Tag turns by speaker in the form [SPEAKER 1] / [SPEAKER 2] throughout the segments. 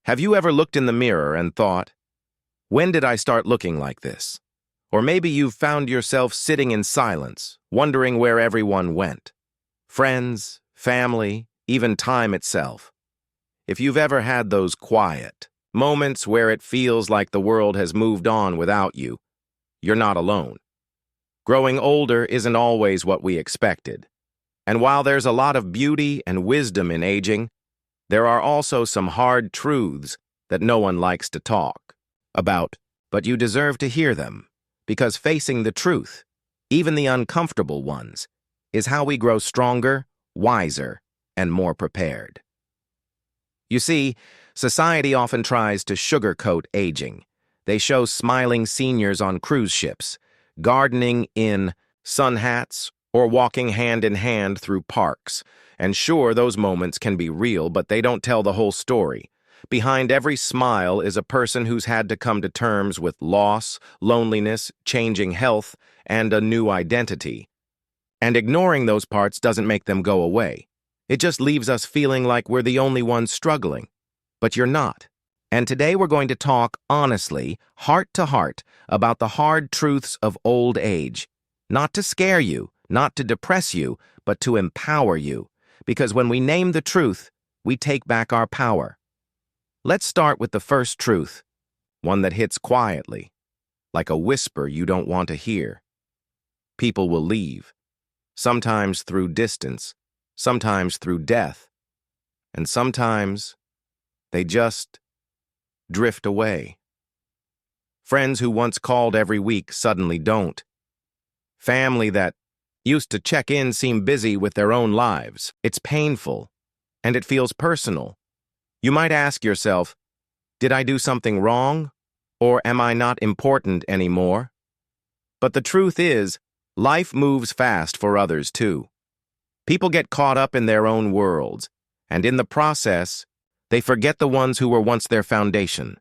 [SPEAKER 1] Have you ever looked in the mirror and thought, when did I start looking like this? Or maybe you've found yourself sitting in silence, wondering where everyone went. Friends, family, even time itself. If you've ever had those quiet moments where it feels like the world has moved on without you, you're not alone. Growing older isn't always what we expected. And while there's a lot of beauty and wisdom in aging, there are also some hard truths that no one likes to talk about, but you deserve to hear them, because facing the truth, even the uncomfortable ones, is how we grow stronger, wiser, and more prepared. You see, society often tries to sugarcoat aging. They show smiling seniors on cruise ships, gardening in sun hats, or walking hand in hand through parks. And sure, those moments can be real, but they don't tell the whole story. Behind every smile is a person who's had to come to terms with loss, loneliness, changing health, and a new identity. And ignoring those parts doesn't make them go away. It just leaves us feeling like we're the only ones struggling. But you're not. And today we're going to talk honestly, heart to heart, about the hard truths of old age. Not to scare you, not to depress you, but to empower you. Because when we name the truth, we take back our power. Let's start with the first truth, one that hits quietly, like a whisper you don't want to hear. People will leave, sometimes through distance, sometimes through death, and sometimes they just drift away. Friends who once called every week suddenly don't. Family that used to check in seem busy with their own lives. It's painful, and it feels personal. You might ask yourself, did I do something wrong? Or am I not important anymore? But the truth is, life moves fast for others too. People get caught up in their own worlds, and in the process, they forget the ones who were once their foundation.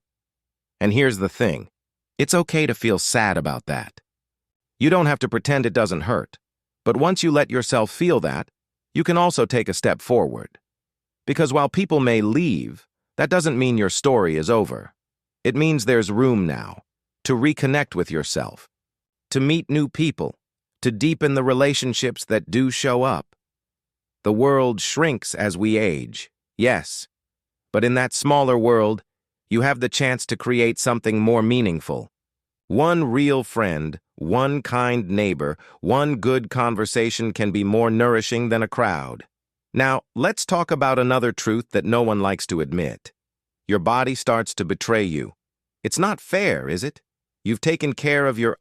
[SPEAKER 1] And here's the thing, it's okay to feel sad about that. You don't have to pretend it doesn't hurt. But once you let yourself feel that, you can also take a step forward. Because while people may leave, that doesn't mean your story is over. It means there's room now to reconnect with yourself, to meet new people, to deepen the relationships that do show up. The world shrinks as we age, yes, but in that smaller world, you have the chance to create something more meaningful. One real friend, one kind neighbor, one good conversation can be more nourishing than a crowd. Now, let's talk about another truth that no one likes to admit. Your body starts to betray you. It's not fair, is it? You've taken care of your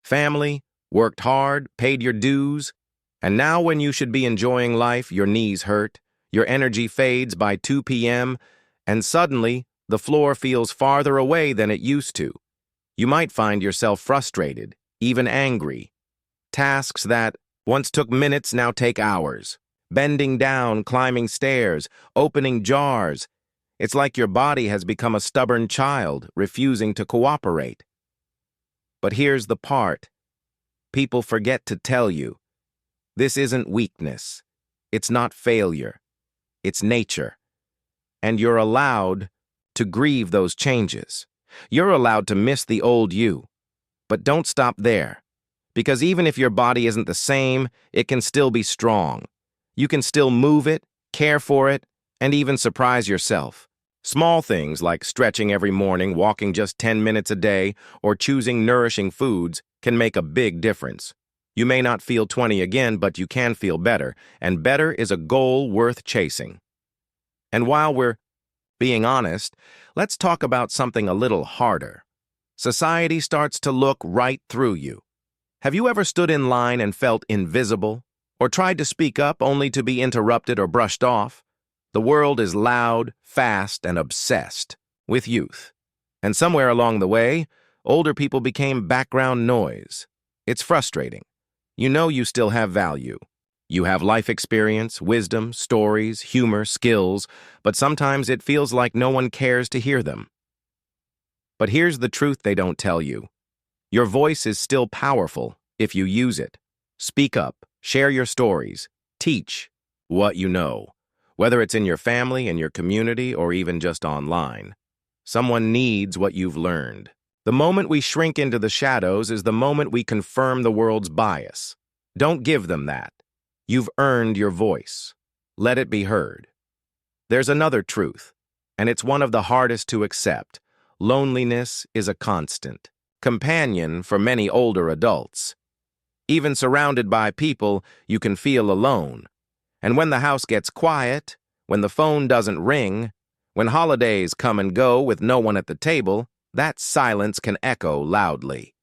[SPEAKER 1] family, worked hard, paid your dues, and now when you should be enjoying life, your knees hurt, your energy fades by 2 p.m., and suddenly the floor feels farther away than it used to. You might find yourself frustrated, even angry. Tasks that once took minutes now take hours. Bending down, climbing stairs, opening jars. It's like your body has become a stubborn child, refusing to cooperate. But here's the part. People forget to tell you. This isn't weakness. It's not failure. It's nature. And you're allowed to grieve those changes. You're allowed to miss the old you. But don't stop there. Because even if your body isn't the same, it can still be strong. You can still move it, care for it, and even surprise yourself. Small things like stretching every morning, walking just 10 minutes a day, or choosing nourishing foods can make a big difference. You may not feel 20 again, but you can feel better, and better is a goal worth chasing. And while we're being honest, let's talk about something a little harder. Society starts to look right through you. Have you ever stood in line and felt invisible? Or tried to speak up only to be interrupted or brushed off? The world is loud, fast, and obsessed with youth. And somewhere along the way, older people became background noise. It's frustrating. You know you still have value. You have life experience, wisdom, stories, humor, skills, but sometimes it feels like no one cares to hear them. But here's the truth they don't tell you. Your voice is still powerful if you use it. Speak up, share your stories, teach what you know. whether it's in your family, in your community, or even just online. Someone needs what you've learned. The moment we shrink into the shadows is the moment we confirm the world's bias. Don't give them that. You've earned your voice. Let it be heard. There's another truth, and it's one of the hardest to accept. Loneliness is a constant companion for many older adults. Even surrounded by people, you can feel alone. And when the house gets quiet, when the phone doesn't ring, when holidays come and go with no one at the table, that silence can echo loudly.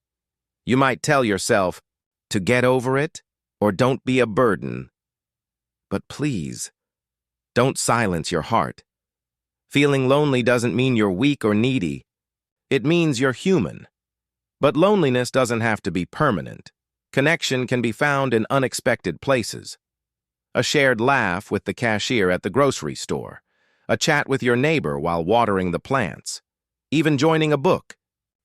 [SPEAKER 1] You might tell yourself to get over it or don't be a burden. But please, don't silence your heart. Feeling lonely doesn't mean you're weak or needy. It means you're human. But loneliness doesn't have to be permanent. Connection can be found in unexpected places. A shared laugh with the cashier at the grocery store. A chat with your neighbor while watering the plants. Even joining a book,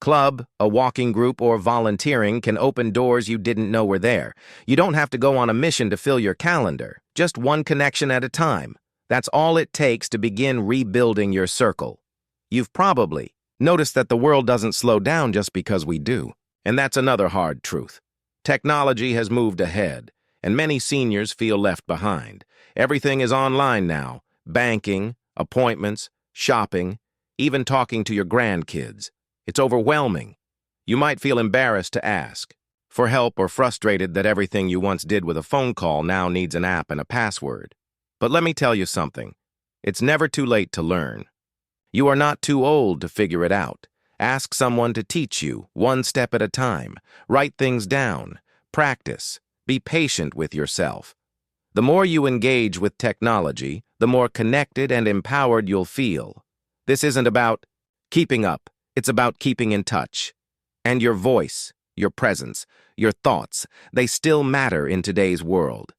[SPEAKER 1] club, a walking group, or volunteering can open doors you didn't know were there. You don't have to go on a mission to fill your calendar, just one connection at a time. That's all it takes to begin rebuilding your circle. You've probably noticed that the world doesn't slow down just because we do. And that's another hard truth. Technology has moved ahead, and many seniors feel left behind. Everything is online now. Banking, appointments, shopping, even talking to your grandkids. It's overwhelming. You might feel embarrassed to ask for help or frustrated that everything you once did with a phone call now needs an app and a password. But let me tell you something. It's never too late to learn. You are not too old to figure it out. Ask someone to teach you, one step at a time. Write things down. Practice. Be patient with yourself. The more you engage with technology, the more connected and empowered you'll feel. This isn't about keeping up. It's about keeping in touch. And your voice, your presence, your thoughts, they still matter in today's world.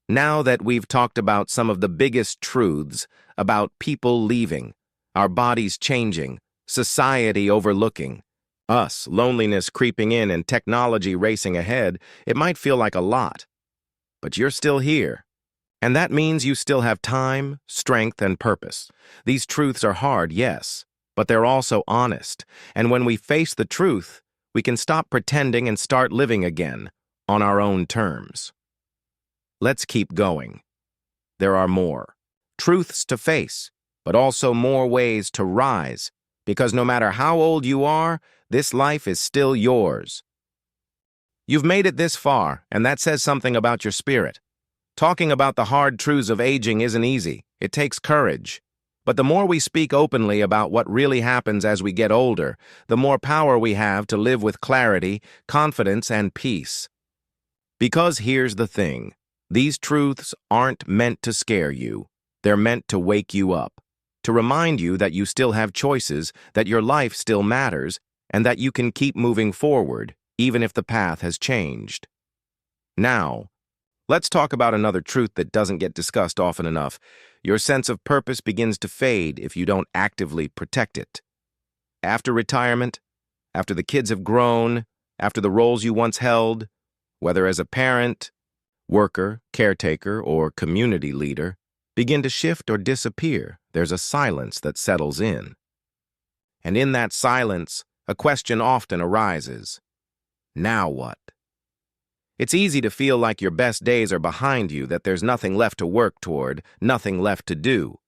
[SPEAKER 1] Now that we've talked about some of the biggest truths about people leaving, our bodies changing, society overlooking, us, loneliness creeping in and technology racing ahead, it might feel like a lot. But you're still here. And that means you still have time, strength, and purpose. These truths are hard, yes, but they're also honest. And when we face the truth, we can stop pretending and start living again on our own terms. Let's keep going. There are more truths to face, but also more ways to rise, because no matter how old you are, this life is still yours. You've made it this far, and that says something about your spirit. Talking about the hard truths of aging isn't easy. It takes courage. But the more we speak openly about what really happens as we get older, the more power we have to live with clarity, confidence, and peace. Because here's the thing. These truths aren't meant to scare you. They're meant to wake you up, to remind you that you still have choices, that your life still matters, and that you can keep moving forward, even if the path has changed. Now, let's talk about another truth that doesn't get discussed often enough. Your sense of purpose begins to fade if you don't actively protect it. After retirement, after the kids have grown, after the roles you once held, whether as a parent, worker, caretaker, or community leader, begin to shift or disappear, there's a silence that settles in. And in that silence, a question often arises. Now what? It's easy to feel like your best days are behind you, that there's nothing left to work toward, nothing left to do.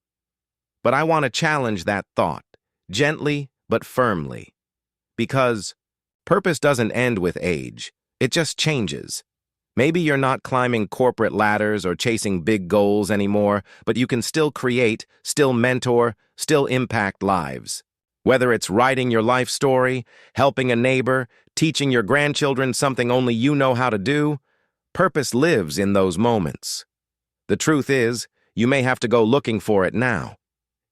[SPEAKER 1] But I want to challenge that thought, gently but firmly. Because purpose doesn't end with age, it just changes. Maybe you're not climbing corporate ladders or chasing big goals anymore, but you can still create, still mentor, still impact lives. Whether it's writing your life story, helping a neighbor, teaching your grandchildren something only you know how to do, purpose lives in those moments. The truth is, you may have to go looking for it now.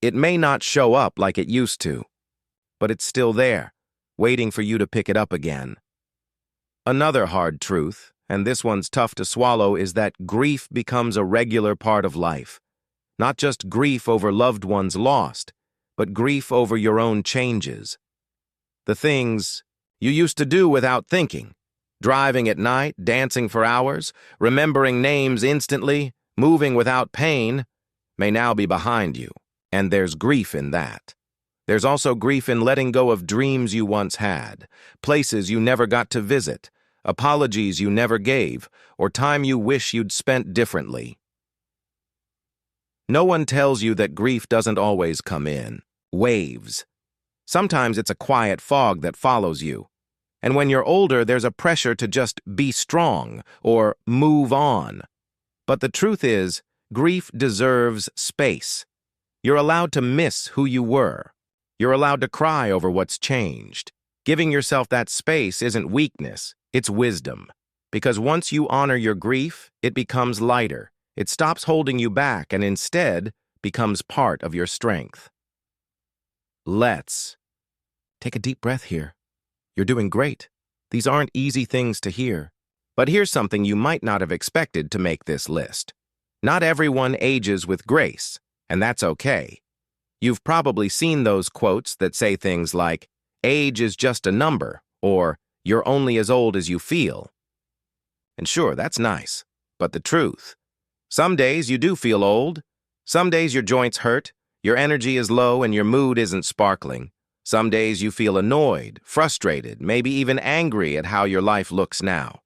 [SPEAKER 1] It may not show up like it used to, but it's still there, waiting for you to pick it up again. Another hard truth, and this one's tough to swallow, is that grief becomes a regular part of life. Not just grief over loved ones lost, but grief over your own changes. The things you used to do without thinking. Driving at night, dancing for hours, remembering names instantly, moving without pain. may now be behind you, and there's grief in that. There's also grief in letting go of dreams you once had, places you never got to visit, apologies you never gave, or time you wish you'd spent differently. No one tells you that grief doesn't always come in waves. Sometimes it's a quiet fog that follows you. And when you're older, there's a pressure to just be strong or move on. But the truth is, grief deserves space. You're allowed to miss who you were. You're allowed to cry over what's changed. Giving yourself that space isn't weakness, it's wisdom. Because once you honor your grief, it becomes lighter. It stops holding you back and instead becomes part of your strength. Let's take a deep breath here. You're doing great. These aren't easy things to hear. But here's something you might not have expected to make this list. Not everyone ages with grace, and that's okay. You've probably seen those quotes that say things like, "Age is just a number," or "You're only as old as you feel." And sure, that's nice, but the truth. Some days you do feel old. Some days your joints hurt, your energy is low, and your mood isn't sparkling. Some days you feel annoyed, frustrated, maybe even angry at how your life looks now.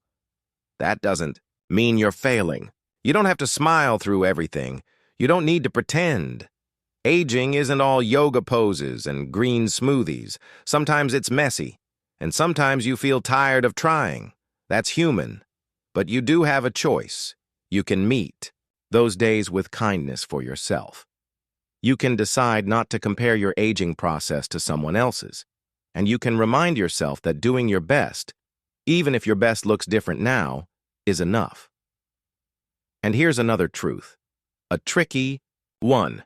[SPEAKER 1] That doesn't mean you're failing. You don't have to smile through everything. You don't need to pretend. Aging isn't all yoga poses and green smoothies. Sometimes it's messy, and sometimes you feel tired of trying. That's human. But you do have a choice. You can meet those days with kindness for yourself. You can decide not to compare your aging process to someone else's, and you can remind yourself that doing your best, even if your best looks different now, is enough. And here's another truth, a tricky one.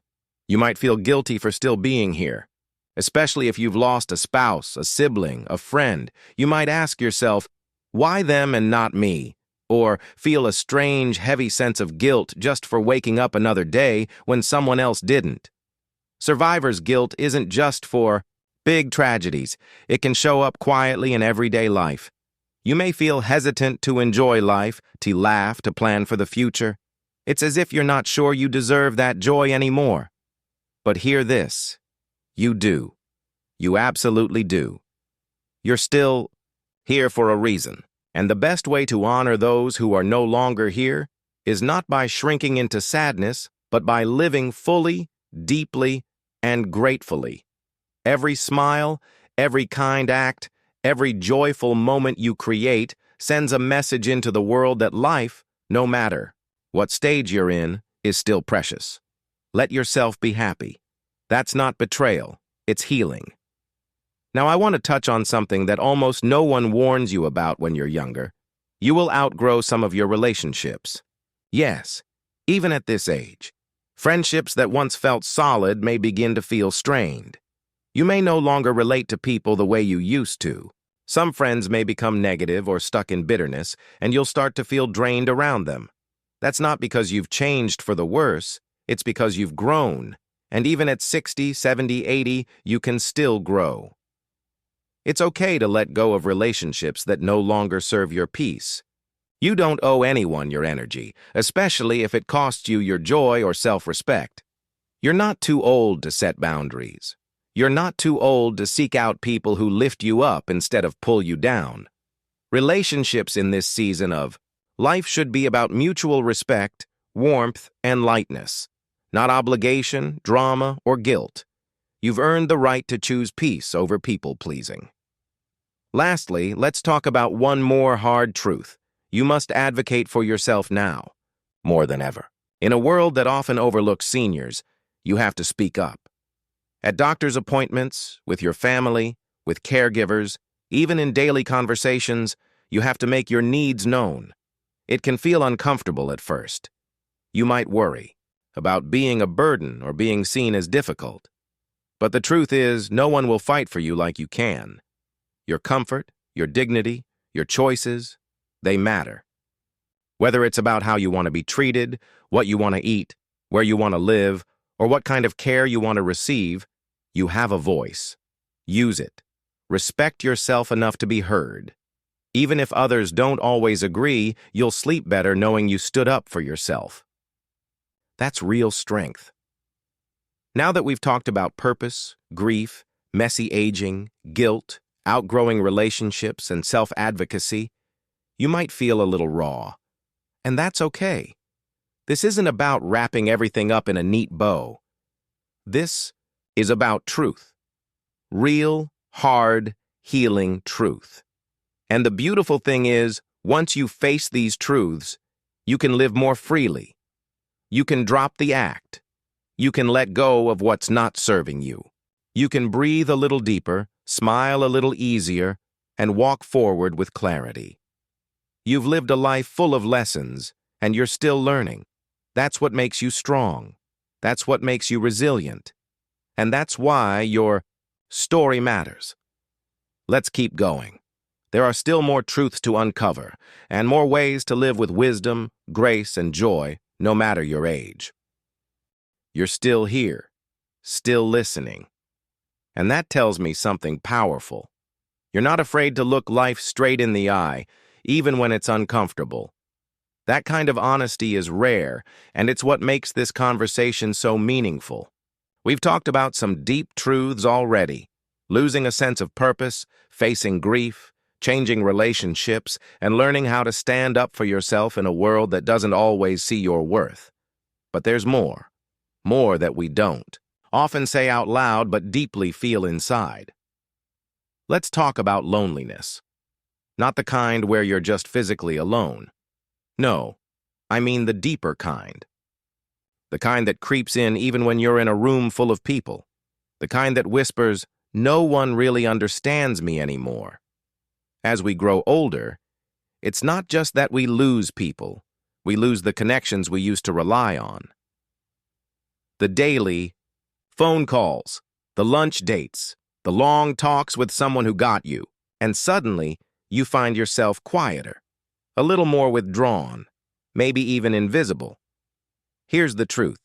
[SPEAKER 1] You might feel guilty for still being here, especially if you've lost a spouse, a sibling, a friend. You might ask yourself, why them and not me? Or feel a strange, heavy sense of guilt just for waking up another day when someone else didn't. Survivor's guilt isn't just for big tragedies. It can show up quietly in everyday life. You may feel hesitant to enjoy life, to laugh, to plan for the future. It's as if you're not sure you deserve that joy anymore. But hear this. You do. You absolutely do. You're still here for a reason. And the best way to honor those who are no longer here is not by shrinking into sadness, but by living fully, deeply, and gratefully. Every smile, every kind act, every joyful moment you create sends a message into the world that life, no matter what stage you're in, is still precious. Let yourself be happy. That's not betrayal, it's healing. Now, I want to touch on something that almost no one warns you about when you're younger. You will outgrow some of your relationships. Yes, even at this age. Friendships that once felt solid may begin to feel strained. You may no longer relate to people the way you used to. Some friends may become negative or stuck in bitterness, and you'll start to feel drained around them. That's not because you've changed for the worse, it's because you've grown. And even at 60, 70, 80, you can still grow. It's okay to let go of relationships that no longer serve your peace. You don't owe anyone your energy, especially if it costs you your joy or self-respect. You're not too old to set boundaries. You're not too old to seek out people who lift you up instead of pull you down. Relationships in this season of life should be about mutual respect, warmth, and lightness, not obligation, drama, or guilt. You've earned the right to choose peace over people-pleasing. Lastly, let's talk about one more hard truth. You must advocate for yourself now, more than ever. In a world that often overlooks seniors, you have to speak up. At doctor's appointments, with your family, with caregivers, even in daily conversations, you have to make your needs known. It can feel uncomfortable at first. You might worry about being a burden or being seen as difficult. But the truth is, no one will fight for you like you can. Your comfort, your dignity, your choices, they matter. Whether it's about how you want to be treated, what you want to eat, where you want to live, or what kind of care you want to receive, you have a voice. Use it. Respect yourself enough to be heard. Even if others don't always agree, you'll sleep better knowing you stood up for yourself. That's real strength. Now that we've talked about purpose, grief, messy aging, guilt, outgrowing relationships, and self-advocacy, you might feel a little raw. And that's okay. This isn't about wrapping everything up in a neat bow. This is about truth. Real, hard, healing truth. And the beautiful thing is, once you face these truths, you can live more freely. You can drop the act. You can let go of what's not serving you. You can breathe a little deeper, smile a little easier, and walk forward with clarity. You've lived a life full of lessons, and you're still learning. That's what makes you strong. That's what makes you resilient. And that's why your story matters. Let's keep going. There are still more truths to uncover, and more ways to live with wisdom, grace, and joy, no matter your age. You're still here, still listening. And that tells me something powerful. You're not afraid to look life straight in the eye, even when it's uncomfortable. That kind of honesty is rare, and it's what makes this conversation so meaningful. We've talked about some deep truths already: losing a sense of purpose, facing grief, changing relationships, and learning how to stand up for yourself in a world that doesn't always see your worth. But there's more that we don't often say out loud but deeply feel inside. Let's talk about loneliness. Not the kind where you're just physically alone. No, I mean the deeper kind. The kind that creeps in even when you're in a room full of people. The kind that whispers, "No one really understands me anymore." As we grow older, it's not just that we lose people. We lose the connections we used to rely on. The daily phone calls, the lunch dates, the long talks with someone who got you, and suddenly you find yourself quieter, a little more withdrawn, maybe even invisible. Here's the truth.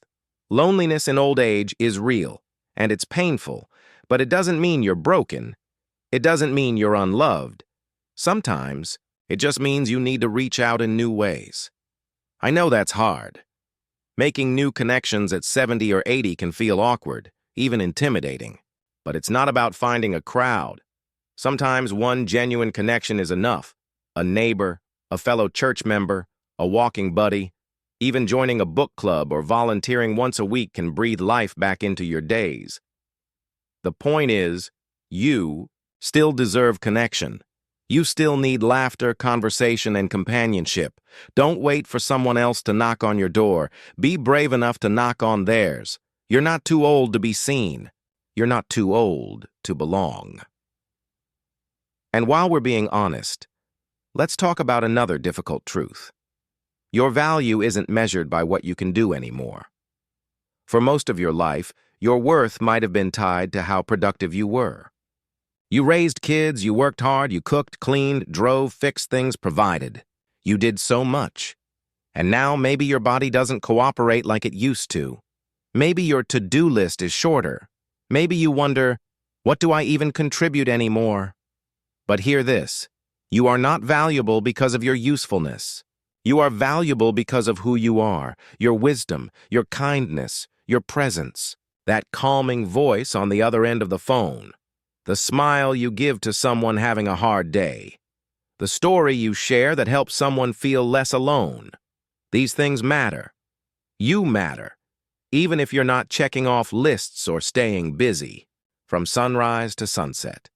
[SPEAKER 1] Loneliness in old age is real, and it's painful, but it doesn't mean you're broken. It doesn't mean you're unloved. Sometimes, it just means you need to reach out in new ways. I know that's hard. Making new connections at 70 or 80 can feel awkward, even intimidating. But it's not about finding a crowd. Sometimes one genuine connection is enough. A neighbor, a fellow church member, a walking buddy. Even joining a book club or volunteering once a week can breathe life back into your days. The point is, you still deserve connection. You still need laughter, conversation, and companionship. Don't wait for someone else to knock on your door. Be brave enough to knock on theirs. You're not too old to be seen. You're not too old to belong. And while we're being honest, let's talk about another difficult truth. Your value isn't measured by what you can do anymore. For most of your life, your worth might have been tied to how productive you were. You raised kids, you worked hard, you cooked, cleaned, drove, fixed things, provided. You did so much. And now maybe your body doesn't cooperate like it used to. Maybe your to-do list is shorter. Maybe you wonder, what do I even contribute anymore? But hear this, you are not valuable because of your usefulness. You are valuable because of who you are, your wisdom, your kindness, your presence, that calming voice on the other end of the phone. The smile you give to someone having a hard day. The story you share that helps someone feel less alone. These things matter. You matter, even if you're not checking off lists or staying busy, from sunrise to sunset.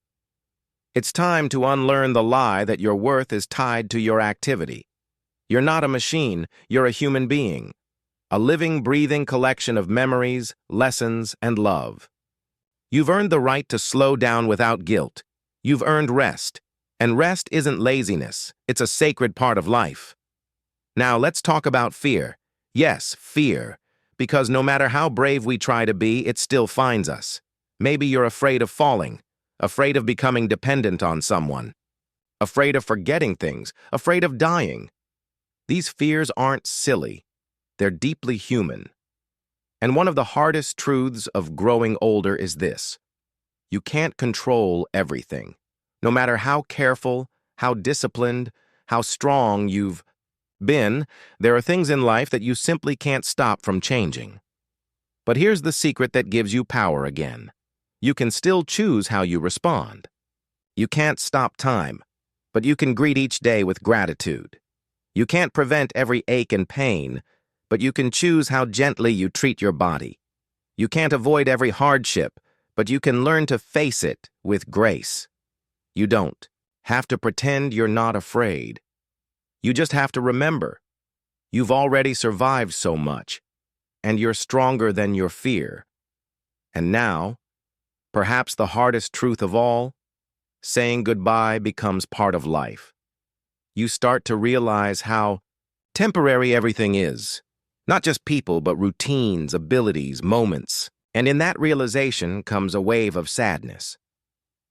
[SPEAKER 1] It's time to unlearn the lie that your worth is tied to your activity. You're not a machine, you're a human being. A living, breathing collection of memories, lessons, and love. You've earned the right to slow down without guilt. You've earned rest. And rest isn't laziness. It's a sacred part of life. Now let's talk about fear. Yes, fear. Because no matter how brave we try to be, it still finds us. Maybe you're afraid of falling, afraid of becoming dependent on someone, afraid of forgetting things, afraid of dying. These fears aren't silly. They're deeply human. And one of the hardest truths of growing older is this: you can't control everything. No matter how careful, how disciplined, how strong you've been, there are things in life that you simply can't stop from changing. But here's the secret that gives you power again. You can still choose how you respond. You can't stop time, but you can greet each day with gratitude. You can't prevent every ache and pain, but you can choose how gently you treat your body. You can't avoid every hardship, but you can learn to face it with grace. You don't have to pretend you're not afraid. You just have to remember, you've already survived so much, and you're stronger than your fear. And now, perhaps the hardest truth of all, saying goodbye becomes part of life. You start to realize how temporary everything is. Not just people, but routines, abilities, moments. And in that realization comes a wave of sadness.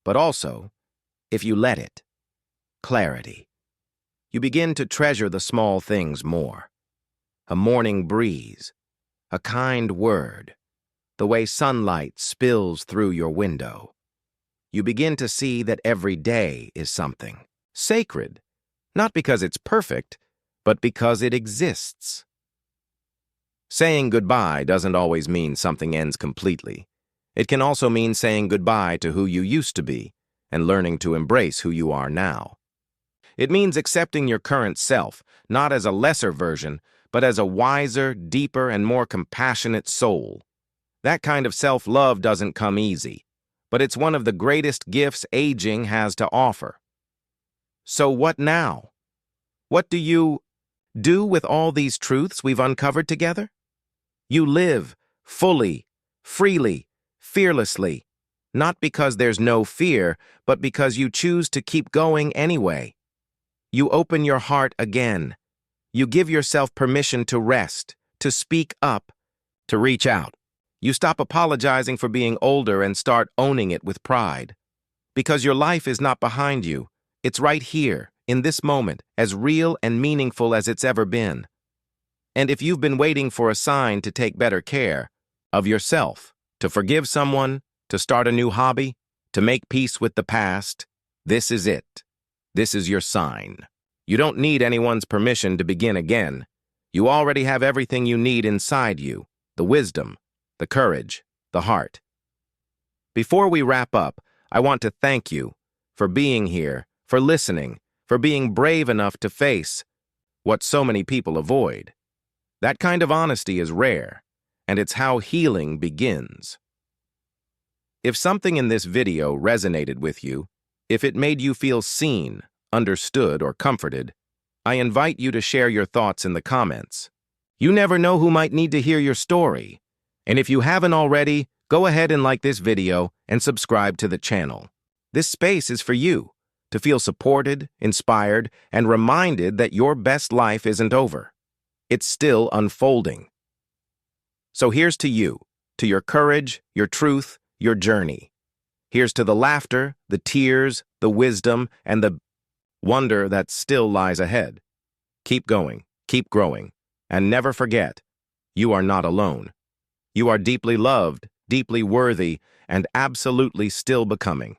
[SPEAKER 1] But also, if you let it, clarity. You begin to treasure the small things more. A morning breeze, a kind word, the way sunlight spills through your window. You begin to see that every day is something sacred, not because it's perfect, but because it exists. Saying goodbye doesn't always mean something ends completely. It can also mean saying goodbye to who you used to be and learning to embrace who you are now. It means accepting your current self, not as a lesser version, but as a wiser, deeper, and more compassionate soul. That kind of self-love doesn't come easy, but it's one of the greatest gifts aging has to offer. So what now? What do you do with all these truths we've uncovered together? You live fully, freely, fearlessly, not because there's no fear, but because you choose to keep going anyway. You open your heart again. You give yourself permission to rest, to speak up, to reach out. You stop apologizing for being older and start owning it with pride. Because your life is not behind you. It's right here, in this moment, as real and meaningful as it's ever been. And if you've been waiting for a sign to take better care of yourself, to forgive someone, to start a new hobby, to make peace with the past, this is it. This is your sign. You don't need anyone's permission to begin again. You already have everything you need inside you, the wisdom, the courage, the heart. Before we wrap up, I want to thank you for being here, for listening, for being brave enough to face what so many people avoid. That kind of honesty is rare, and it's how healing begins. If something in this video resonated with you, if it made you feel seen, understood, or comforted, I invite you to share your thoughts in the comments. You never know who might need to hear your story. And if you haven't already, go ahead and like this video and subscribe to the channel. This space is for you, to feel supported, inspired, and reminded that your best life isn't over. It's still unfolding. So here's to you, to your courage, your truth, your journey. Here's to the laughter, the tears, the wisdom, and the wonder that still lies ahead. Keep going, keep growing, and never forget, you are not alone. You are deeply loved, deeply worthy, and absolutely still becoming.